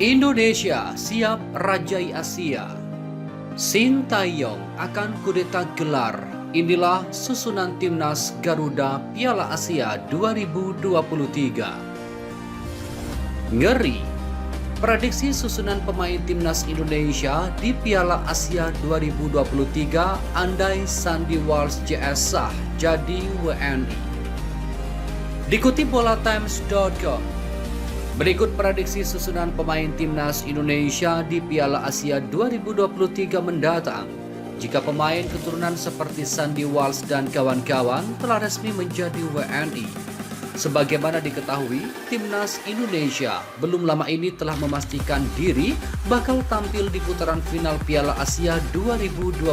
Indonesia siap rajai Asia. Sintayong akan kudeta gelar. Inilah susunan timnas Garuda Piala Asia 2023. Ngeri. Prediksi susunan pemain timnas Indonesia di Piala Asia 2023 andai Sandy Walsh JS sah jadi WNI. Dikutip bolatimes.com, berikut prediksi susunan pemain timnas Indonesia di Piala Asia 2023 mendatang. Jika pemain keturunan seperti Sandy Walsh dan kawan-kawan telah resmi menjadi WNI. Sebagaimana diketahui, timnas Indonesia belum lama ini telah memastikan diri bakal tampil di putaran final Piala Asia 2023.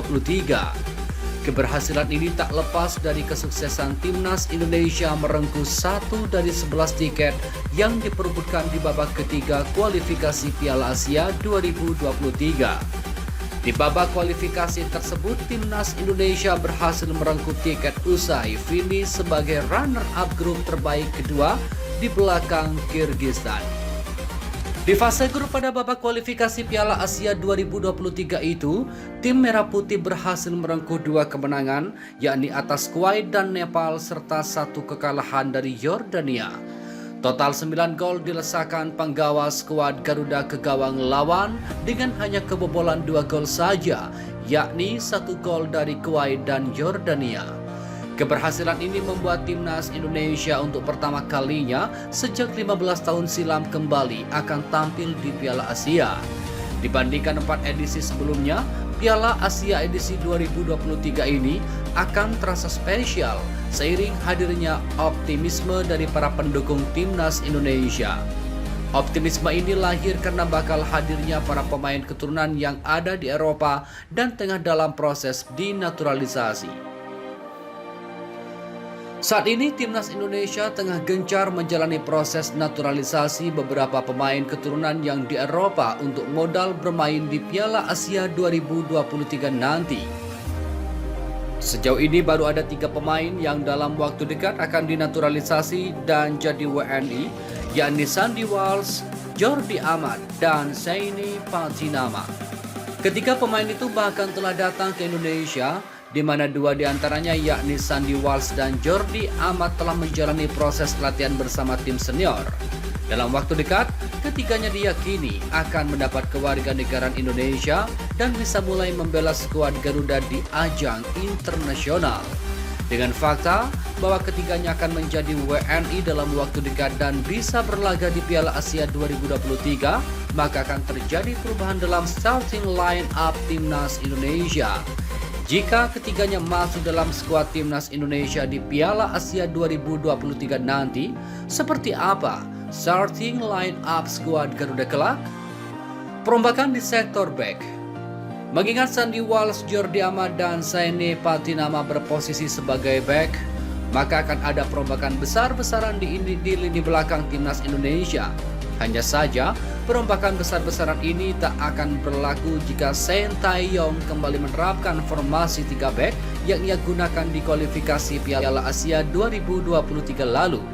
Keberhasilan ini tak lepas dari kesuksesan timnas Indonesia merengkuh 1 dari 11 tiket yang diperebutkan di babak ketiga kualifikasi Piala Asia 2023. Di babak kualifikasi tersebut, timnas Indonesia berhasil merengkuh tiket usai finish sebagai runner-up grup terbaik kedua di belakang Kyrgyzstan. Di fase grup pada babak kualifikasi Piala Asia 2023 itu, tim Merah Putih berhasil merengkuh 2 kemenangan, yakni atas Kuwait dan Nepal serta 1 kekalahan dari Yordania. Total 9 gol dilesakan penggawa skuad Garuda ke gawang lawan dengan hanya kebobolan 2 gol saja, yakni 1 gol dari Kuwait dan Yordania. Keberhasilan ini membuat timnas Indonesia untuk pertama kalinya sejak 15 tahun silam kembali akan tampil di Piala Asia. Dibandingkan 4 edisi sebelumnya, Piala Asia edisi 2023 ini akan terasa spesial seiring hadirnya optimisme dari para pendukung timnas Indonesia. Optimisme ini lahir karena bakal hadirnya para pemain keturunan yang ada di Eropa dan tengah dalam proses dinaturalisasi. Saat ini timnas Indonesia tengah gencar menjalani proses naturalisasi beberapa pemain keturunan yang di Eropa untuk modal bermain di Piala Asia 2023 nanti. Sejauh ini baru ada 3 pemain yang dalam waktu dekat akan dinaturalisasi dan jadi WNI, yakni Sandy Walsh, Jordi Amat, dan Zaini Patinama. Ketiga pemain itu bahkan telah datang ke Indonesia, di mana 2 diantaranya yakni Sandy Walsh dan Jordi Amat telah menjalani proses latihan bersama tim senior. Dalam waktu dekat, ketiganya diyakini akan mendapat kewarganegaraan Indonesia dan bisa mulai membela skuad Garuda di ajang internasional. Dengan fakta bahwa ketiganya akan menjadi WNI dalam waktu dekat dan bisa berlaga di Piala Asia 2023, maka akan terjadi perubahan dalam starting line up timnas Indonesia. Jika ketiganya masuk dalam skuad timnas Indonesia di Piala Asia 2023 nanti, seperti apa starting line up skuad Garuda kelak? Perombakan di sektor back. Mengingat Sandy Walsh, Jordi Amat, dan Zaini Patinama berposisi sebagai back, maka akan ada perombakan besar-besaran di lini belakang timnas Indonesia. Hanya saja, perombakan besar-besaran ini tak akan berlaku jika Sintayong kembali menerapkan formasi 3 back yang ia gunakan di kualifikasi Piala Asia 2023 lalu.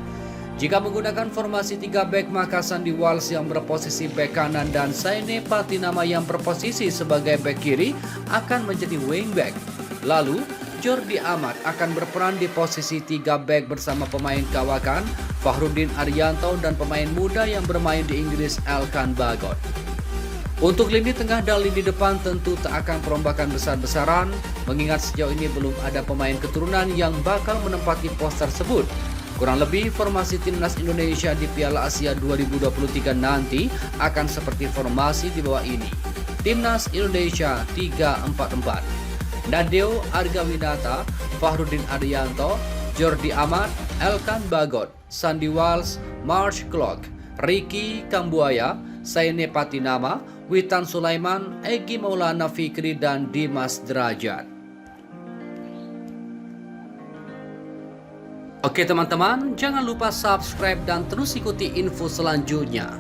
Jika menggunakan formasi 3 back, maka Sandy Walsh yang berposisi back kanan dan Zaini Patinama yang berposisi sebagai back kiri akan menjadi wingback. Lalu, Jordi Amat akan berperan di posisi 3 back bersama pemain kawakan Fahrudin Arianto dan pemain muda yang bermain di Inggris Elkan Bagot. Untuk lini tengah dan lini depan tentu tak akan perombakan besar-besaran, mengingat sejauh ini belum ada pemain keturunan yang bakal menempati pos tersebut. Kurang lebih formasi timnas Indonesia di Piala Asia 2023 nanti akan seperti formasi di bawah ini. Timnas Indonesia 3-4-4. Nadeo Argawinata, Fahrudin Arianto, Jordi Amat, Elkan Bagot, Sandy Walsh, Marsh Klok, Ricky Kambuaya, Zaini Patinama, Witan Sulaiman, Egy Maulana Fikri, dan Dimas Derajat. Oke teman-teman, jangan lupa subscribe dan terus ikuti info selanjutnya.